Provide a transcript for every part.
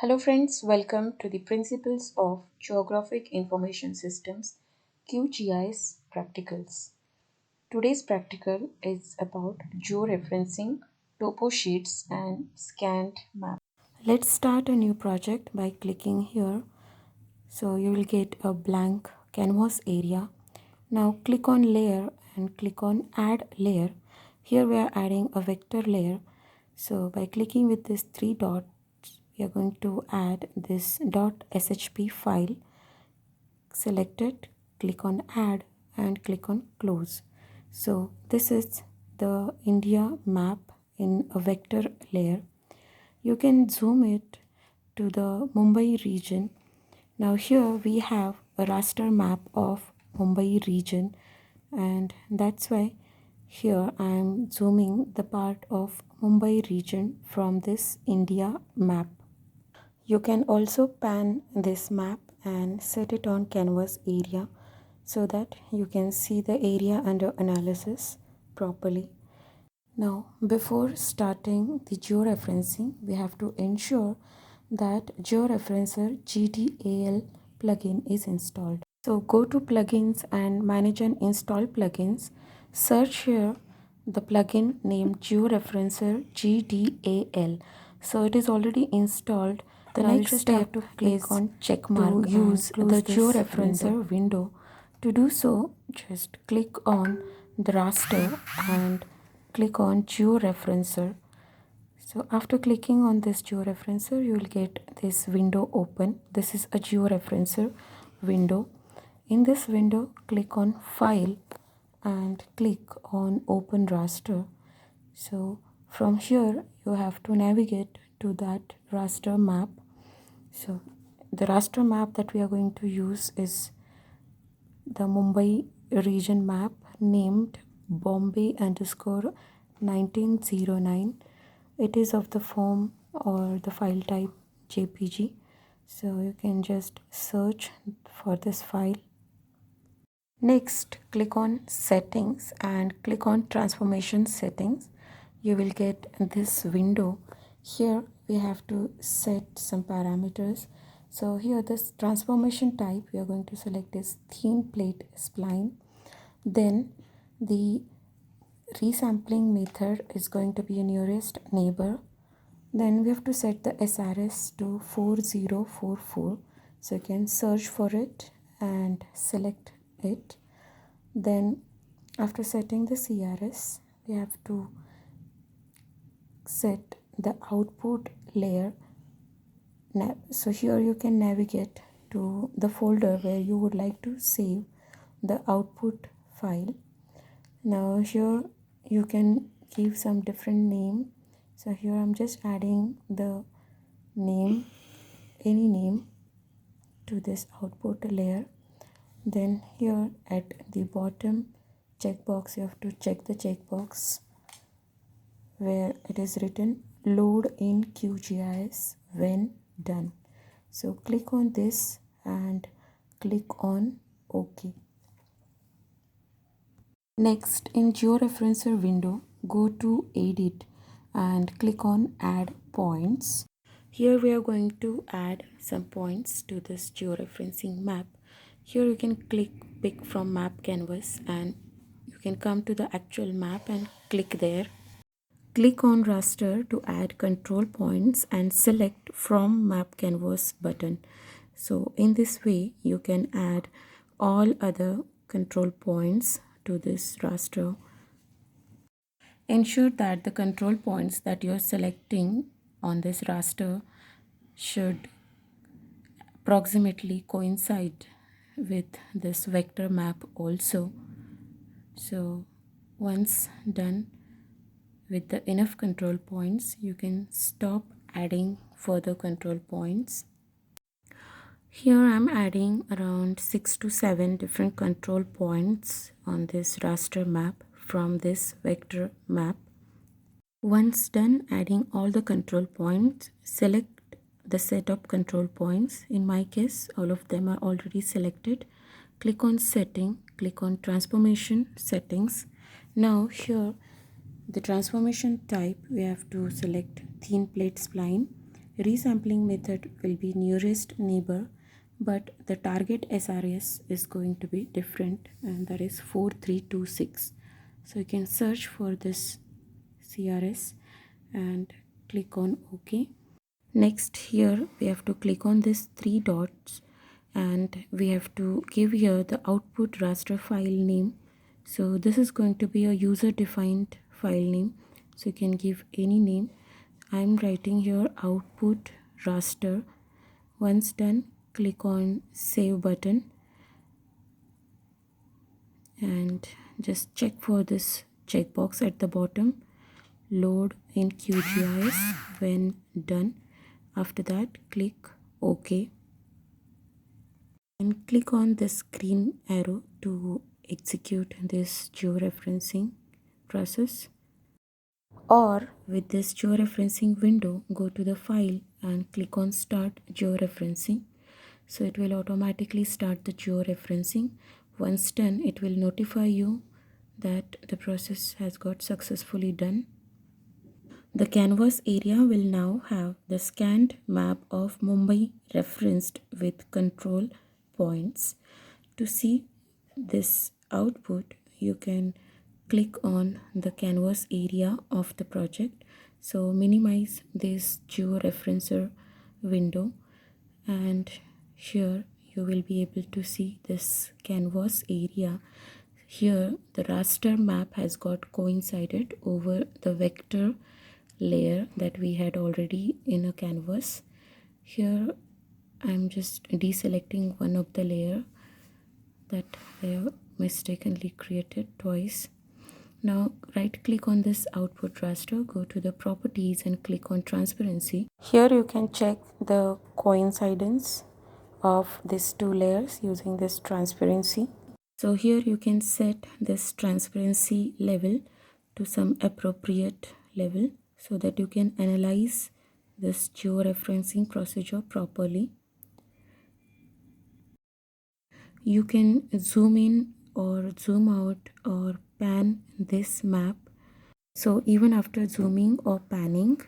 Hello friends, welcome to the Principles of Geographic Information Systems QGIS Practicals. Today's practical is about georeferencing, topo sheets and scanned maps. Let's start a new project by clicking here. So you will get a blank canvas area. Now click on layer and click on add layer. Here we are adding a vector layer. So by clicking with these three dots, we are going to add this .shp file. Select it, click on add and click on close. So this is the India map in a vector layer. You can zoom it to the Mumbai region. Now here we have a raster map of Mumbai region, and that's why here I am zooming the part of Mumbai region from this India map. You can also pan this map and set it on canvas area so that you can see the area under analysis properly. Now, before starting the georeferencing, we have to ensure that georeferencer GDAL plugin is installed. So go to plugins and manage and install plugins. Search here the plugin named georeferencer GDAL. So it is already installed. The next step to click on check mark to use the georeferencer window. To do so, just click on the raster and click on georeferencer. So after clicking on this georeferencer, you will get this window open. This is a georeferencer window. In this window, click on file and click on open raster. So from here, you have to navigate to that raster map. So the raster map that we are going to use is the Mumbai region map named Bombay underscore 1909. It is of the form or the file type JPG. So you can just search for this file. Next, click on settings and click on transformation settings. You will get this window. Here we have to set some parameters. So here this transformation type we are going to select is thin plate spline. Then the resampling method is going to be a nearest neighbor. Then we have to set the SRS to 4044. So you can search for it and select it. Then after setting the CRS, we have to set the output layer. So here you can navigate to the folder where you would like to save the output file. Now here you can give some different name. So here I'm just adding the name, any name to this output layer. Then here at the bottom checkbox, you have to check the checkbox where it is written load in QGIS when done. So click on this and click on OK. Next, in georeferencer window, go to edit and click on add points. Here we are going to add some points to this georeferencing map. Here you can pick from map canvas and you can come to the actual map and click there. Click on raster to add control points and select from map canvas button. So in this way you can add all other control points to this raster. Ensure that the control points that you are selecting on this raster should approximately coincide with this vector map also. So once done with the enough control points, you can stop adding further control points. Here I'm adding around 6 to 7 different control points on this raster map from this vector map. Once done adding all the control points, select the set of control points. In my case, all of them are already selected. Click on setting, click on transformation settings. Now here the transformation type we have to select thin plate spline resampling method will be nearest neighbor, but the target SRS is going to be different, and that is 4326. So you can search for this CRS and click on OK. Next, here we have to click on this three dots and we have to give here the output raster file name. So this is going to be a user defined file name, so you can give any name. I'm writing here output raster. Once done, click on save button and just check for this checkbox at the bottom, load in QGIS. When done, after that click OK and click on this green arrow to execute this georeferencing process. Or with this georeferencing window, go to the file and click on start georeferencing. So it will automatically start the georeferencing. Once done, it will notify you that the process has got successfully done. The canvas area will now have the scanned map of Mumbai referenced with control points. To see this output, you can click on the canvas area of the project. So minimize this georeferencer window, and here you will be able to see this canvas area. Here the raster map has got coincided over the vector layer that we had already in a canvas. Here I'm just deselecting one of the layer that I have mistakenly created twice. Now right click on this output raster, go to the properties and click on transparency. Here you can check the coincidence of these two layers using this transparency. So here you can set this transparency level to some appropriate level so that you can analyze this georeferencing procedure properly. You can zoom in or zoom out or pan this map. So even after zooming or panning,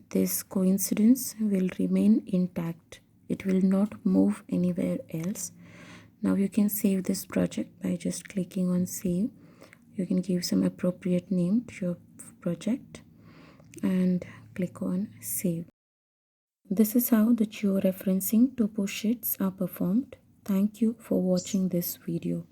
this coincidence will remain intact. It will not move anywhere else. Now you can save this project by just clicking on save. You can give some appropriate name to your project and click on save. This is how the georeferencing topo sheets are performed. Thank you for watching this video.